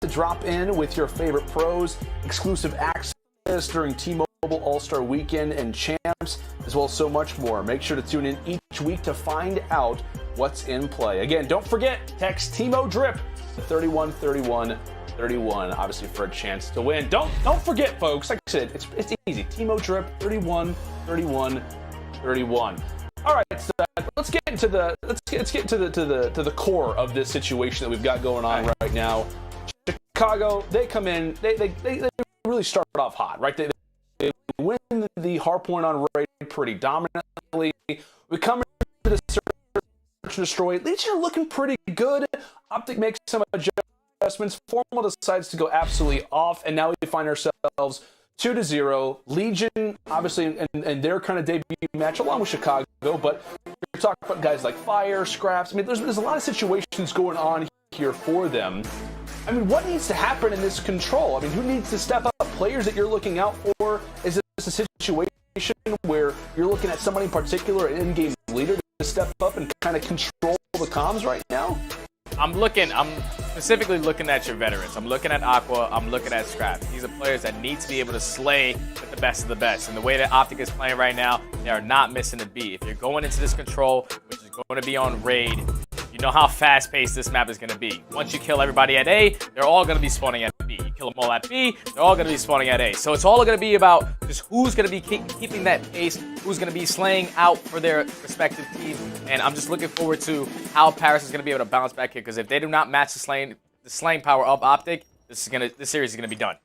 to drop in with your favorite pros, exclusive access during T-Mobile All-Star Weekend and Champs, as well as so much more. Make sure to tune in each week to find out what's in play. Again, don't forget, text TMO-DRIP to 313131, obviously for a chance to win. Don't forget, folks, like I said, it's easy. TMO-DRIP 313131. All right, so let's get into the core of this situation that we've got going on right now. Chicago, they come in, they really start off hot, right? They win the hardpoint on raid pretty dominantly. We come into the search and destroy. Legion are looking pretty good. OpTic makes some adjustments. Formal decides to go absolutely off, and now we find ourselves 2-0. Legion, obviously, and their kind of debut match along with Chicago, but you're talking about guys like Fire, Scraps. I mean, there's a lot of situations going on here for them. I mean, what needs to happen in this control? I mean, who needs to step up? Players that you're looking out for? Is this a situation where you're looking at somebody in particular, an in-game leader, to step up and kind of control the comms right now? I'm specifically looking at your veterans. I'm looking at Aqua. I'm looking at Scraps. These are players that need to be able to slay with the best of the best. And the way that OpTic is playing right now, they are not missing a beat. If you're going into this control, which is going to be on raid, you know how fast-paced this map is going to be. Once you kill everybody at A, they're all going to be spawning at B. You kill them all at B, they're all going to be spawning at A. So it's all going to be about just who's going to be keeping that pace, who's going to be slaying out for their respective teams. And I'm just looking forward to how Paris is going to be able to bounce back here, because if they do not match the slaying power of OpTic, this series is going to be done.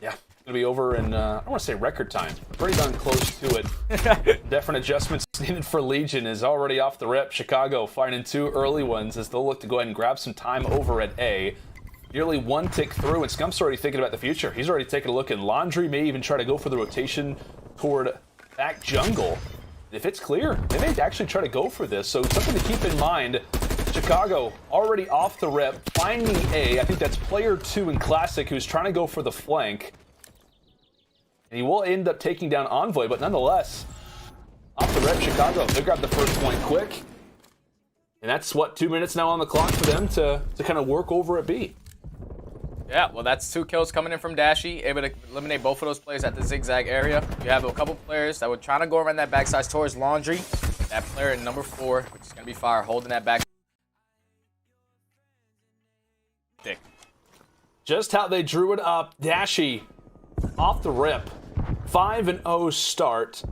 Yeah. Going to be over in, I don't want to say record time, pretty darn close to it. Different adjustments needed for Legion is already off the rip. Chicago finding 2 early ones as they'll look to go ahead and grab some time over at A. Nearly 1 tick through, and Scump's already thinking about the future. He's already taking a look at Laundry, may even try to go for the rotation toward back jungle. If it's clear, they may actually try to go for this, so something to keep in mind. Chicago already off the rip, finding A. I think that's player 2 in Classic who's trying to go for the flank. And he will end up taking down Envoy, but nonetheless, off the rep, Chicago, they grab the first point quick. And that's, 2 minutes now on the clock for them to kind of work over at B. Yeah, well, that's 2 kills coming in from Dashy, able to eliminate both of those players at the zigzag area. You have a couple players that were trying to go around that backside towards Laundry. That player in number 4, which is going to be Fire, holding that back. Just how they drew it up. Dashy off the rip. 5-0 start.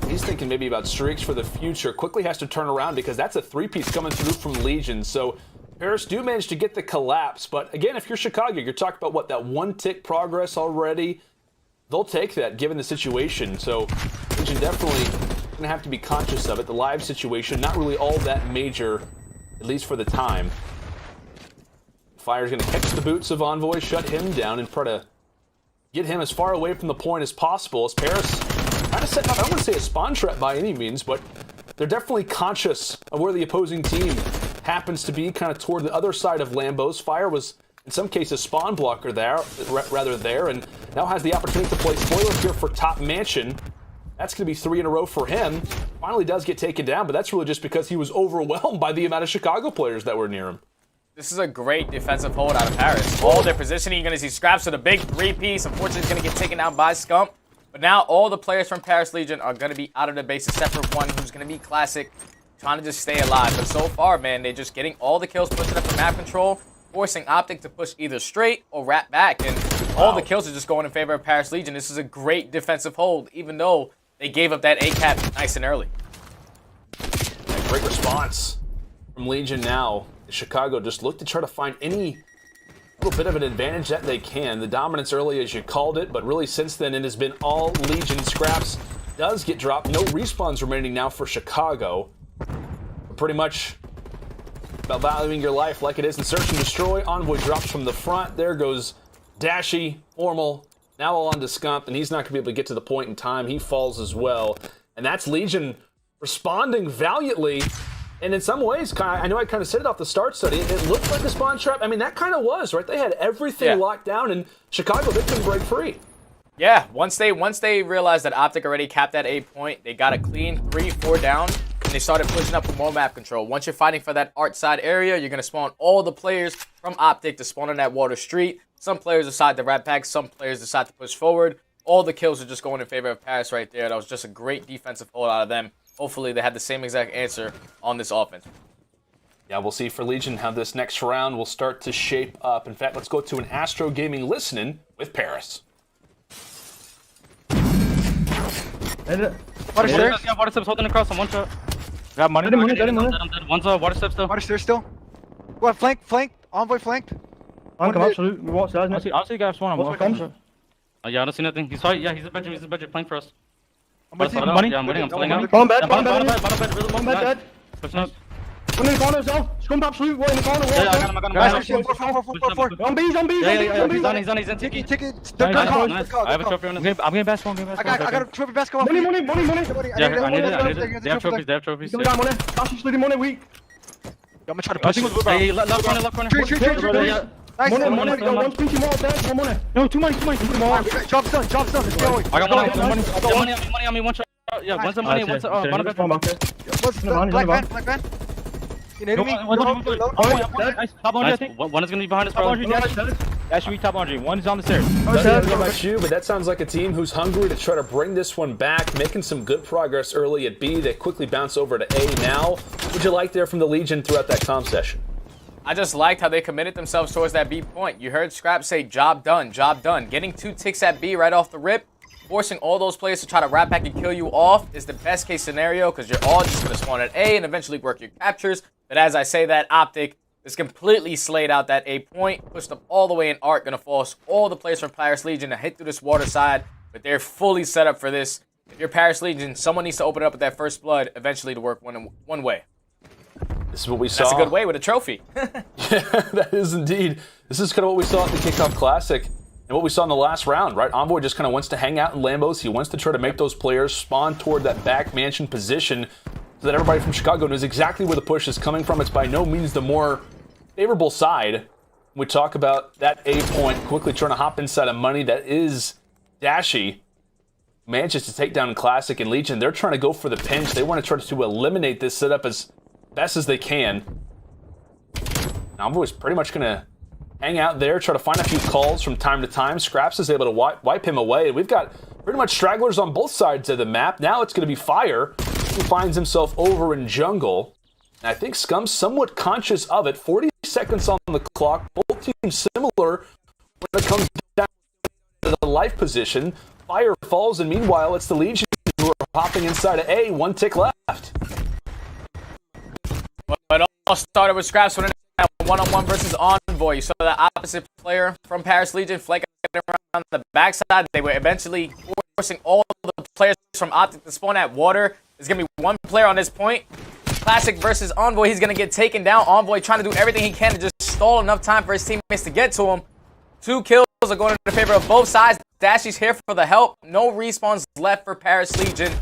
He's thinking maybe about streaks for the future. Quickly has to turn around because that's a 3-piece coming through from Legion. So Paris do manage to get the collapse. But again, if you're Chicago, you're talking about what, that 1 tick progress already? They'll take that given the situation. So Legion definitely going to have to be conscious of it. The live situation, not really all that major, at least for the time. Fire's going to catch the boots of Envoy, shut him down, and try to get him as far away from the point as possible. As Paris kind of set up, I don't want to say a spawn trap by any means, but they're definitely conscious of where the opposing team happens to be, kind of toward the other side of Lambos. Fire was, in some cases, spawn blocker there, and now has the opportunity to play spoiler here for Top Mansion. That's going to be 3 in a row for him. Finally does get taken down, but that's really just because he was overwhelmed by the amount of Chicago players that were near him. This is a great defensive hold out of Paris. All their positioning, you're going to see Scraps with a big 3-piece. Unfortunately, it's going to get taken down by Scump. But now all the players from Paris Legion are going to be out of the base except for one who's going to be Classic, trying to just stay alive. But so far, man, they're just getting all the kills, pushing up for map control, forcing OpTic to push either straight or wrap back. And all the kills are just going in favor of Paris Legion. This is a great defensive hold, even though they gave up that A-cap nice and early. Yeah, great response from Legion now. Chicago just look to try to find any little bit of an advantage that they can. The dominance early, as you called it, but really since then it has been all Legion. Scraps does get dropped. No respawns remaining now for Chicago. Pretty much about valuing your life like it is in Search and Destroy. Envoy drops from the front. There goes Dashy, Formal, now all on to Scump, and he's not going to be able to get to the point in time. He falls as well. And that's Legion responding valiantly. And in some ways, I know I kind of said it off the start study, it looked like a spawn trap. I mean, that kind of was, right? They had everything locked down, and Chicago, they couldn't break free. Yeah, once they realized that OpTic already capped that 8 point, they got a clean 3-4 down. and they started pushing up for more map control. Once you're fighting for that art side area, you're going to spawn all the players from OpTic to spawn on that water street. Some players decide to rat pack, some players decide to push forward. All the kills are just going in favor of Paris right there. That was just a great defensive hold out of them. Hopefully they have the same exact answer on this offense. Yeah, we'll see for Legion how this next round will start to shape up. In fact, let's go to an Astro Gaming listening with Paris. Water stairs. Yeah, water steps holding across on one shot. Got money. I'm dead. One's water steps still. Water stairs still. Go on, flank. Envoy flanked. I'm come absolute. We watch that. Honestly, guys, one. What's my gun? Yeah, I don't see nothing. He's sorry. Yeah, he's in bedroom. He's in bedroom playing for us. I'm with you. Money. Yeah, I'm waiting. I'm pulling out. Bottom bed. Bottom Bottom bed. bed. Dead. Pushing up. One in the corner as well. Scum absolute. One in the corner. Yeah, I got him. Guys, 4. Zombies. Yeah, he's on. He's in. Ticket. Nice. I have a trophy on him. I'm getting basketball. I got a trophy basketball. Money. Yeah, I need it. They have trophies. Some guy money. Dash is money weak. I'm gonna try to push it. Hey, left corner. Tree. Nice. Money. Got one pinky more there. One money. No, too many. Job's done. Let's go. I got money on me. One shot. Yeah, one's money. One's bottom bed. Black van. You need me? Top laundry, I think. One is gonna be behind us, Top bro. laundry, that should be top laundry. One is on the stairs. I don't know about you, but that sounds like a team who's hungry to try to bring this one back, making some good progress early at B. They quickly bounce over to A now. What'd you like there from the Legion throughout that comm session? I just liked how they committed themselves towards that B point. You heard Scrap say, job done. Getting 2 ticks at B right off the rip, forcing all those players to try to rat back and kill you off is the best case scenario because you're all just going to spawn at A and eventually work your captures. But as I say that, OpTic is completely slayed out that A point, pushed up all the way in arc, going to force all the players from Paris Legion to hit through this water side. But they're fully set up for this. If you're Paris Legion, someone needs to open it up with that first blood eventually to work one way. This is what we saw. That's a good way with a trophy. Yeah, that is indeed. This is kind of what we saw at the Kickoff Classic and what we saw in the last round, right? Envoy just kind of wants to hang out in Lambos. He wants to try to make those players spawn toward that back mansion position so that everybody from Chicago knows exactly where the push is coming from. It's by no means the more favorable side. We talk about that A point, quickly trying to hop inside of money. That is Dashy. Manages to take down Classic and Legion. They're trying to go for the pinch. They want to try to eliminate this setup as best as they can. Envoy's pretty much going to hang out there, try to find a few calls from time to time. Scraps is able to wipe him away. We've got pretty much stragglers on both sides of the map. Now it's going to be Fire, who finds himself over in jungle. And I think Scum's somewhat conscious of it. 40 seconds on the clock. Both teams similar when it comes down to the life position. Fire falls, and meanwhile, it's the Legion who are hopping inside of A. 1 tick left. But it all started with Scraps winning that one-on-one versus Envoy. You saw the opposite player from Paris Legion flanking around the backside. They were eventually forcing all the players from OpTic to spawn at water. There's going to be one player on this point. Classic versus Envoy. He's going to get taken down. Envoy trying to do everything he can to just stall enough time for his teammates to get to him. 2 kills are going in favor of both sides. Dashy's here for the help. No respawns left for Paris Legion.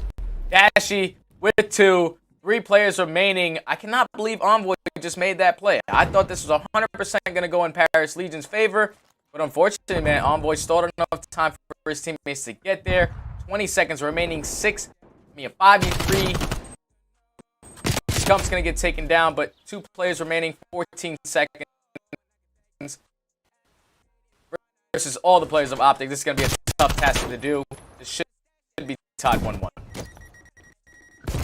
Dashy with 2. 3 players remaining. I cannot believe Envoy just made that play. I thought this was 100% going to go in Paris Legion's favor. But unfortunately, man, Envoy stalled enough time for his teammates to get there. 20 seconds remaining. 5v3. Scump's going to get taken down, but 2 players remaining. 14 seconds. Versus all the players of OpTic. This is going to be a tough task to do. This should be tied 1-1.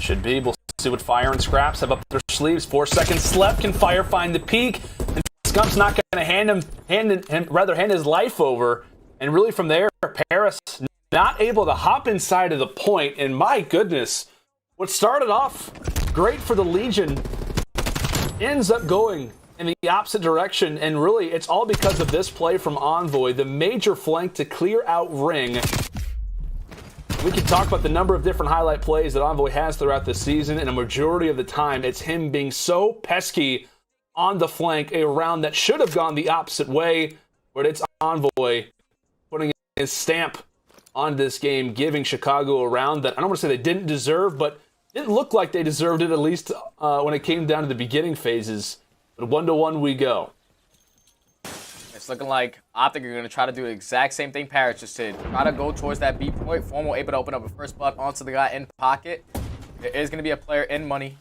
Should be. We'll see what Fire and Scraps have up their sleeves. 4 seconds left. Can Fire find the peak? And Scump's not going to hand his life over. And really from there, Paris not able to hop inside of the point. And my goodness, what started off great for the Legion ends up going in the opposite direction. And really, it's all because of this play from Envoy. The major flank to clear out Ring. We can talk about the number of different highlight plays that Envoy has throughout the season, and a majority of the time, it's him being so pesky on the flank, a round that should have gone the opposite way, but it's Envoy putting his stamp on this game, giving Chicago a round that I don't want to say they didn't deserve, but didn't look like they deserved it, at least when it came down to the beginning phases. But 1-1 we go. It's looking like OpTic are going to try to do the exact same thing Paris just did. Try to go towards that B point. Formal able to open up a first blood onto the guy in pocket. There is going to be a player in money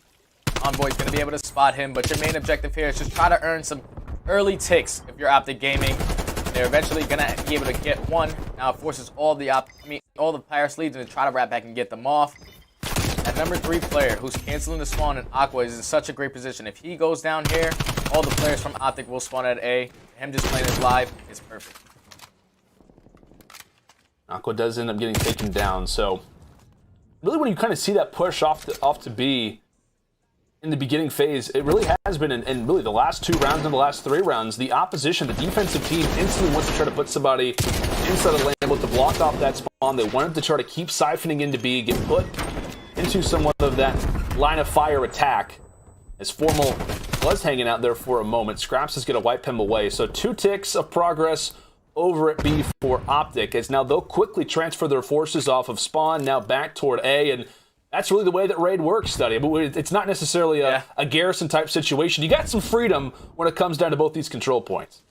Envoy's going to be able to spot him, but your main objective here is just try to earn some early ticks if you're OpTic Gaming. They're eventually going to be able to get one. Now it forces all the Paris Legion to try to wrap back and get them off. That number 3 player who's canceling the spawn in Aqua is in such a great position. If he goes down here, all the players from OpTic will spawn at A. Him just playing this live is perfect. Aqua does end up getting taken down, so really when you kind of see that push off to B in the beginning phase, it really has been, in really the last 2 rounds and the last 3 rounds, the opposition, the defensive team instantly wants to try to put somebody inside the lane, able to block off that spawn. They wanted to try to keep siphoning into B, get put into somewhat of that line of fire attack, as Formal was hanging out there for a moment. Scraps is going to wipe him away, so 2 ticks of progress over at B for OpTic, as now they'll quickly transfer their forces off of spawn, now back toward A, and that's really the way that raid works, Study. But it's not necessarily a garrison type situation. You got some freedom when it comes down to both these control points.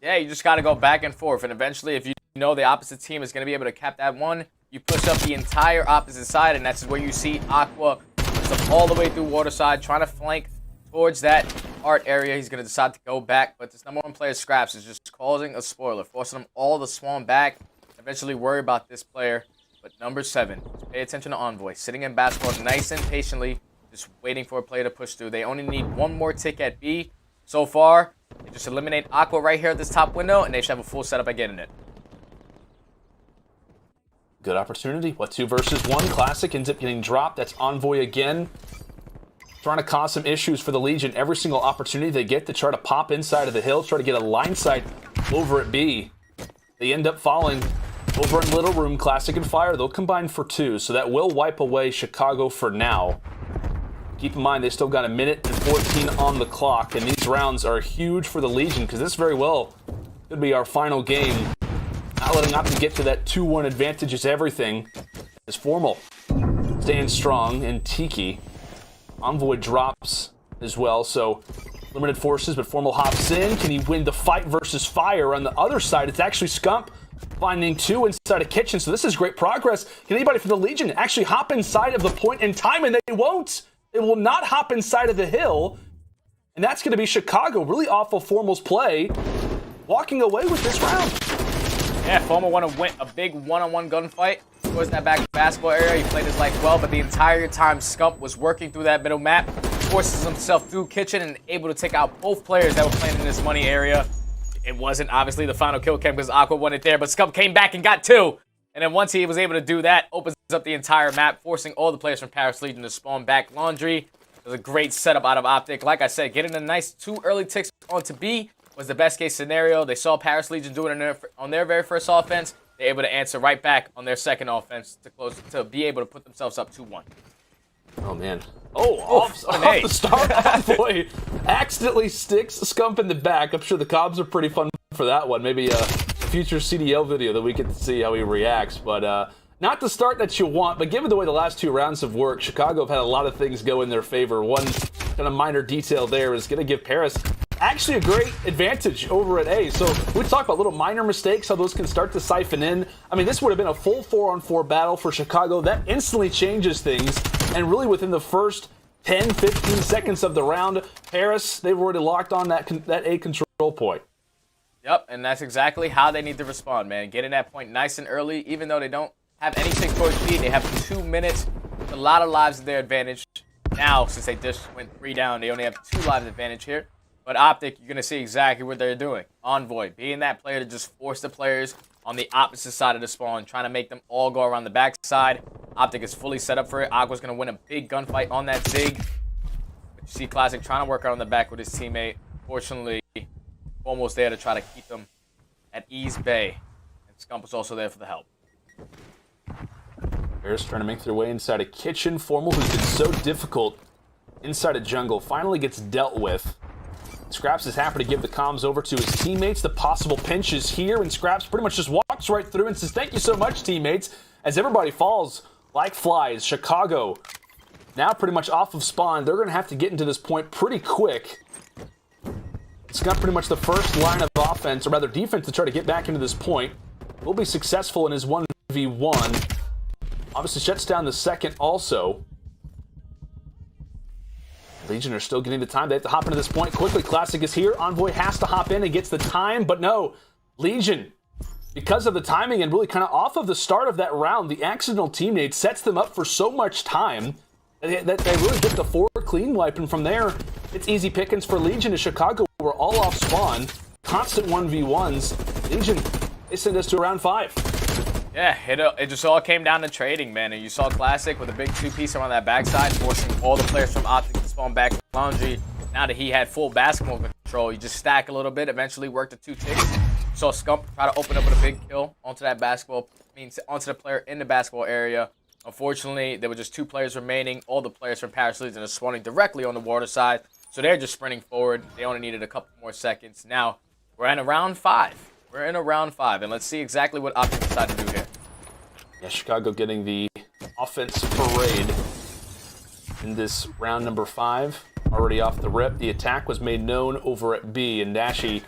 Yeah, you just got to go back and forth, and eventually if you know the opposite team is going to be able to cap that one, you push up the entire opposite side, and that's where you see Aqua push up all the way through Waterside, trying to flank towards that art area. He's going to decide to go back, but this number 1 player, Scraps, is just causing a spoiler, forcing them all to swarm back, eventually worry about this player. But number 7, just pay attention to Envoy, sitting in basketball nice and patiently, just waiting for a player to push through. They only need 1 more tick at B. So far, they just eliminate Aqua right here at this top window, and they should have a full setup at getting it. Good opportunity. What, 2 versus 1? Classic ends up getting dropped. That's Envoy again, trying to cause some issues for the Legion. Every single opportunity they get to try to pop inside of the hill, try to get a line sight over at B. They end up falling over in Little Room. Classic and Fire, they'll combine for 2, so that will wipe away Chicago for now. Keep in mind, they still got 1:14 on the clock, and these rounds are huge for the Legion, because this very well could be our final game. Not letting OpTic get to that 2-1 advantage is everything. As Formal staying strong, and Tiki. Envoy drops as well, so limited forces, but Formal hops in. Can he win the fight versus Fire? On the other side, it's actually Scump finding 2 inside a kitchen, so this is great progress. Can anybody from the Legion actually hop inside of the point in time? And they won't. They will not hop inside of the hill, and that's going to be Chicago. Really awful Formal's play, walking away with this round. Yeah, Formal won a big one-on-one gunfight towards that back basketball area. He played his life well, but the entire time Scump was working through that middle map, forces himself through kitchen and able to take out both players that were playing in this money area. It wasn't obviously the final kill cam because Aqua won it there, but Scump came back and got 2. And then once he was able to do that, opens up the entire map, forcing all the players from Paris Legion to spawn back Laundry. It was a great setup out of OpTic. Like I said, getting a nice 2 early ticks onto B was the best case scenario. They saw Paris Legion do it on their very first offense. They're able to answer right back on their second offense to be able to put themselves up 2-1. Oh, man. Off the start, Envoy accidentally sticks Scump in the back. I'm sure the Cobs are pretty fun for that one. Maybe a future CDL video that we get to see how he reacts. But not the start that you want, but given the way the last 2 rounds have worked, Chicago have had a lot of things go in their favor. One kind of minor detail there is going to give Paris actually a great advantage over at A. So we talk about little minor mistakes, how those can start to siphon in. I mean, this would have been a full 4-on-4 battle for Chicago. That instantly changes things. And really within the first 10, 15 seconds of the round, Paris, they've already locked on that A control point. Yep, and that's exactly how they need to respond, man. Getting that point nice and early, even though they don't have any tick towards speed. They have 2 minutes with a lot of lives to their advantage. Now, since they just went 3 down, they only have 2 lives advantage here. But OpTic, you're going to see exactly what they're doing. Envoy, being that player to just force the players on the opposite side of the spawn, trying to make them all go around the backside. OpTic is fully set up for it. Aqua's going to win a big gunfight on that Zig. But you see Classic trying to work out on the back with his teammate. Fortunately, almost there to try to keep them at Ease Bay. And Scump was also there for the help. Bears trying to make their way inside a kitchen. Formal, who's been so difficult inside a jungle, finally gets dealt with. Scraps is happy to give the comms over to his teammates. The possible pinch is here, and Scraps pretty much just walks right through and says, "Thank you so much, teammates," as everybody falls like flies. Chicago now pretty much off of spawn. They're going to have to get into this point pretty quick. It's got pretty much the first line of offense, or rather defense, to try to get back into this point. Will be successful in his 1v1. Obviously shuts down the second also. Legion are still getting the time. They have to hop into this point quickly. Classic is here. Envoy has to hop in and gets the time, but no. Legion, because of the timing and really kind of off of the start of that round, the accidental teammate sets them up for so much time that they really get the 4 clean wipe, and from there, it's easy pickings for Legion. As Chicago were all off spawn, constant 1v1s. Legion, they send us to round 5. Yeah, it just all came down to trading, man. And you saw Classic with a big 2-piece around that backside, forcing all the players from OpTic to spawn back to Laundry. Now that he had full basketball control, he just stacked a little bit, eventually worked the 2 ticks. Saw Scump try to open up with a big kill onto that basketball, onto the player in the basketball area. Unfortunately, there were just 2 players remaining. All the players from Paris Legion are spawning directly on the water side, so they're just sprinting forward. They only needed a couple more seconds. Now, we're in a round 5. We're in a round 5, and let's see exactly what OpTic decided to do here. Yeah, Chicago getting the offense parade in this round number 5. Already off the rip. The attack was made known over at B, and Dashy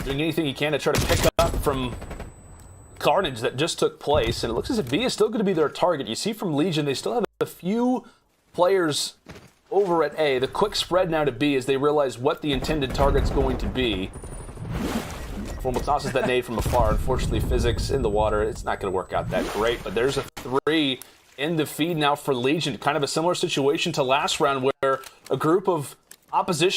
doing anything he can to try to pick up from carnage that just took place. And it looks as if B is still going to be their target. You see from Legion, they still have a few players over at A. The quick spread now to B as they realize what the intended target's going to be. Formal tosses that nade from afar. Unfortunately, physics in the water, it's not going to work out that great. But there's a 3 in the feed now for Legion. Kind of a similar situation to last round where a group of opposition